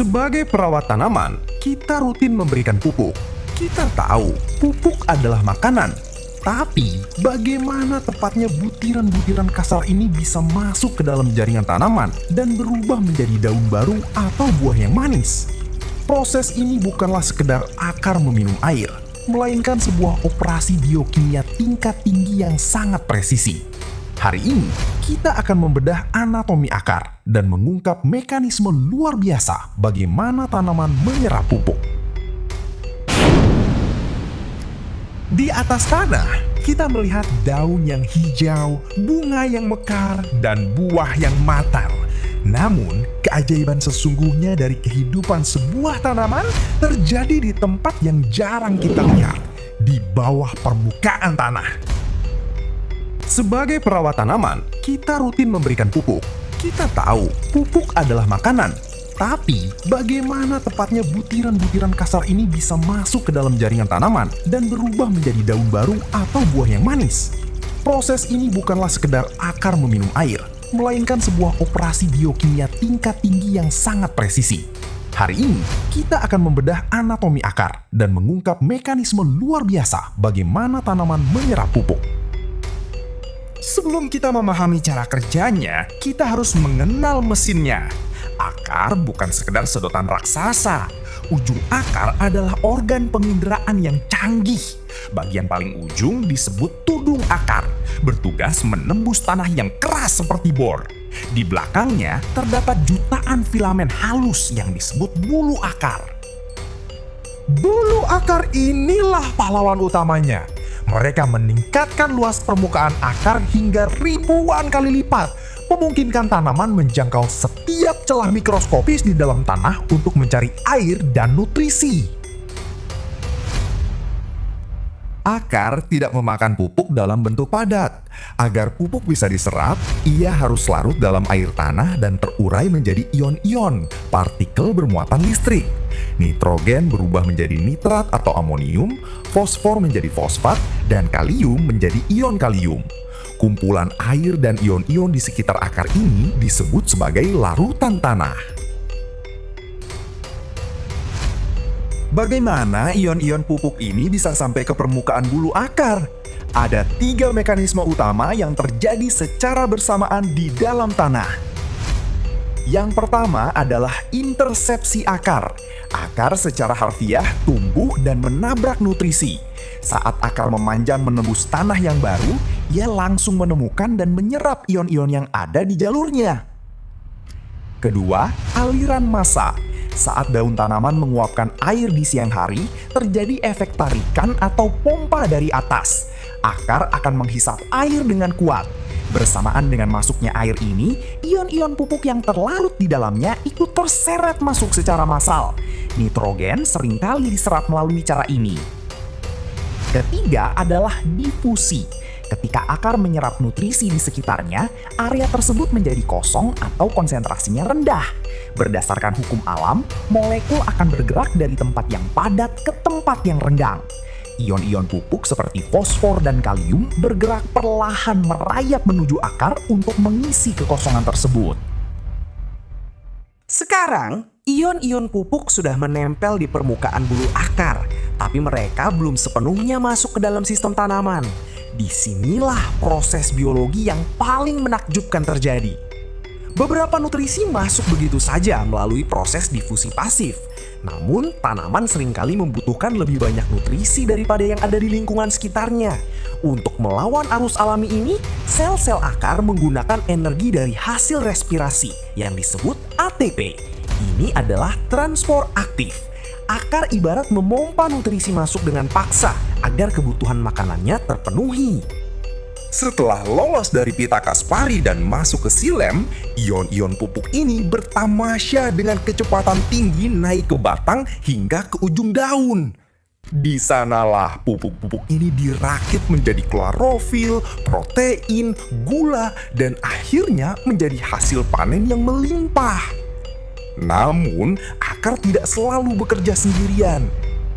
Sebagai perawat tanaman, kita rutin memberikan pupuk. Kita tahu pupuk adalah makanan. Tapi, bagaimana tepatnya butiran-butiran kasar ini bisa masuk ke dalam jaringan tanaman dan berubah menjadi daun baru atau buah yang manis? Proses ini bukanlah sekedar akar meminum air, melainkan sebuah operasi biokimia tingkat tinggi yang sangat presisi. Hari ini, kita akan membedah anatomi akar dan mengungkap mekanisme luar biasa bagaimana tanaman menyerap pupuk. Di atas tanah, kita melihat daun yang hijau, bunga yang mekar, dan buah yang matang. Namun, keajaiban sesungguhnya dari kehidupan sebuah tanaman terjadi di tempat yang jarang kita lihat, di bawah permukaan tanah. Sebagai perawat tanaman, kita rutin memberikan pupuk. Kita tahu pupuk adalah makanan. Tapi, bagaimana tepatnya butiran-butiran kasar ini bisa masuk ke dalam jaringan tanaman dan berubah menjadi daun baru atau buah yang manis? Proses ini bukanlah sekedar akar meminum air, melainkan sebuah operasi biokimia tingkat tinggi yang sangat presisi. Hari ini, kita akan membedah anatomi akar dan mengungkap mekanisme luar biasa bagaimana tanaman menyerap pupuk. Sebelum kita memahami cara kerjanya, kita harus mengenal mesinnya. Akar bukan sekedar sedotan raksasa. Ujung akar adalah organ penginderaan yang canggih. Bagian paling ujung disebut tudung akar, bertugas menembus tanah yang keras seperti bor. Di belakangnya terdapat jutaan filamen halus yang disebut bulu akar. Bulu akar inilah pahlawan utamanya. Mereka meningkatkan luas permukaan akar hingga ribuan kali lipat, memungkinkan tanaman menjangkau setiap celah mikroskopis di dalam tanah untuk mencari air dan nutrisi. Akar tidak memakan pupuk dalam bentuk padat. Agar pupuk bisa diserap, ia harus larut dalam air tanah dan terurai menjadi ion-ion, partikel bermuatan listrik. Nitrogen berubah menjadi nitrat atau amonium, fosfor menjadi fosfat, dan kalium menjadi ion kalium. Kumpulan air dan ion-ion di sekitar akar ini disebut sebagai larutan tanah. Bagaimana ion-ion pupuk ini bisa sampai ke permukaan bulu akar? Ada 3 mekanisme utama yang terjadi secara bersamaan di dalam tanah. Yang pertama adalah intersepsi akar. Akar secara harfiah tumbuh dan menabrak nutrisi. Saat akar memanjang menembus tanah yang baru, ia langsung menemukan dan menyerap ion-ion yang ada di jalurnya. Kedua, aliran massa. Saat daun tanaman menguapkan air di siang hari, terjadi efek tarikan atau pompa dari atas. Akar akan menghisap air dengan kuat. Bersamaan dengan masuknya air ini, ion-ion pupuk yang terlarut di dalamnya ikut terseret masuk secara massal. Nitrogen seringkali diserap melalui cara ini. Ketiga adalah difusi. Ketika akar menyerap nutrisi di sekitarnya, area tersebut menjadi kosong atau konsentrasinya rendah. Berdasarkan hukum alam, molekul akan bergerak dari tempat yang padat ke tempat yang renggang. Ion-ion pupuk seperti fosfor dan kalium bergerak perlahan merayap menuju akar untuk mengisi kekosongan tersebut. Sekarang, ion-ion pupuk sudah menempel di permukaan bulu akar, tapi mereka belum sepenuhnya masuk ke dalam sistem tanaman. Disinilah proses biologi yang paling menakjubkan terjadi. Beberapa nutrisi masuk begitu saja melalui proses difusi pasif. Namun, tanaman seringkali membutuhkan lebih banyak nutrisi daripada yang ada di lingkungan sekitarnya. Untuk melawan arus alami ini, sel-sel akar menggunakan energi dari hasil respirasi yang disebut ATP. Ini adalah transport aktif. Akar ibarat memompa nutrisi masuk dengan paksa agar kebutuhan makanannya terpenuhi. Setelah lolos dari pita Kaspari dan masuk ke silem, ion-ion pupuk ini bertamasya dengan kecepatan tinggi naik ke batang hingga ke ujung daun. Di sanalah pupuk-pupuk ini dirakit menjadi klorofil, protein, gula, dan akhirnya menjadi hasil panen yang melimpah. Namun, akar tidak selalu bekerja sendirian.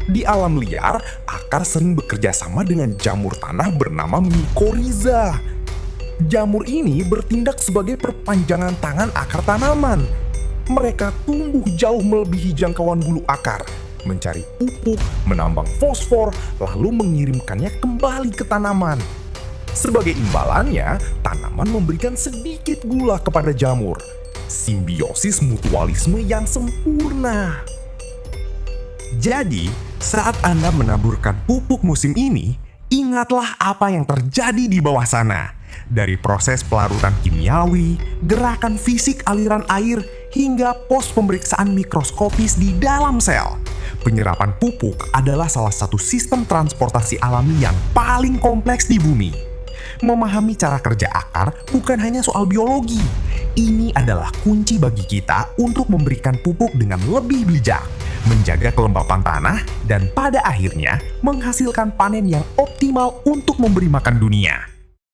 Di alam liar, akar sering bekerja sama dengan jamur tanah bernama mikoriza. Jamur ini bertindak sebagai perpanjangan tangan akar tanaman. mereka tumbuh jauh melebihi jangkauan bulu akar, mencari pupuk, menambang fosfor, lalu mengirimkannya kembali ke tanaman. Sebagai imbalannya, tanaman memberikan sedikit gula kepada jamur. Simbiosis mutualisme yang sempurna. Jadi, saat Anda menaburkan pupuk musim ini, ingatlah apa yang terjadi di bawah sana. Dari proses pelarutan kimiawi, gerakan fisik aliran air, hingga pos pemeriksaan mikroskopis di dalam sel. Penyerapan pupuk adalah salah satu sistem transportasi alami yang paling kompleks di bumi. Memahami cara kerja akar bukan hanya soal biologi. Ini adalah kunci bagi kita untuk memberikan pupuk dengan lebih bijak, menjaga kelembapan tanah, dan pada akhirnya menghasilkan panen yang optimal untuk memberi makan dunia.